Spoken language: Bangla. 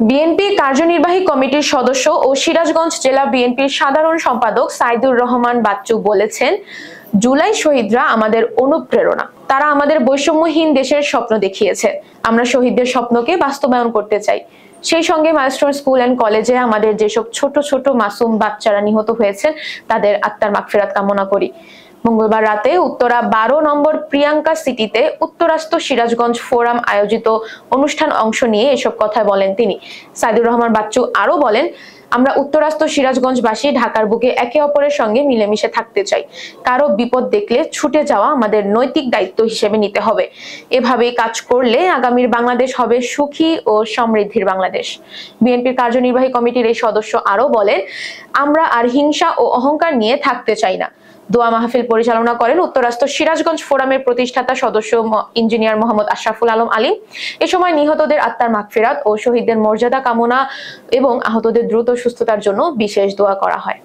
বিএনপি কার্যনির্বাহী কমিটির সদস্য ও সিরাজগঞ্জ জেলা বিএনপির সাধারণ সম্পাদক সাইদুর রহমান বাচ্চু বলেছেন, জুলাই শহীদরা আমাদের অনুপ্রেরণা। তারা আমাদের বৈষম্যহীন দেশের স্বপ্ন দেখিয়েছে। আমরা শহীদদের স্বপ্নকে বাস্তবায়ন করতে চাই। সেই সঙ্গে মাইলস্টোন স্কুল অ্যান্ড কলেজে আমাদের যেসব ছোট ছোট মাসুম বাচ্চারা নিহত হয়েছেন তাদের আত্মার মাগফিরাত কামনা করি। মঙ্গলবার রাতে উত্তরা 12 নম্বর প্রিয়াঙ্কা সিটিতে উত্তরাস্ত সিরাজগঞ্জ ফোরাম আয়োজিত অনুষ্ঠান অংশ নিয়ে এসব কথা বলেন তিনি। সাইদুর রহমান বাচ্চু আরো বলেন, আমরা উত্তরাস্ত সিরাজগঞ্জবাসী ঢাকার বুকে একে অপরের সঙ্গে মিলেমিশে থাকতে চাই। কারো বিপদ দেখলে ছুটে যাওয়া আমাদের নৈতিক দায়িত্ব হিসেবে নিতে হবে। এভাবেই কাজ করলে আগামীর বাংলাদেশ হবে সুখী ও সমৃদ্ধির বাংলাদেশ। বিএনপির কার্যনির্বাহী কমিটির এই সদস্য আরো বলেন, আমরা আর হিংসা ও অহংকার নিয়ে থাকতে চাই না। দোয়া মাহফিল পরিচালনা করেন উত্তরাস্ত সিরাজগঞ্জ ফোরামের প্রতিষ্ঠাতা সদস্য ইঞ্জিনিয়ার মোহাম্মদ আশরাফুল আলম আলী। এ সময় নিহতদের আত্মার মাগফিরাত ও শহীদদের মর্যাদা কামনা এবং আহতদের দ্রুত সুস্থতার জন্য বিশেষ দোয়া করা হয়।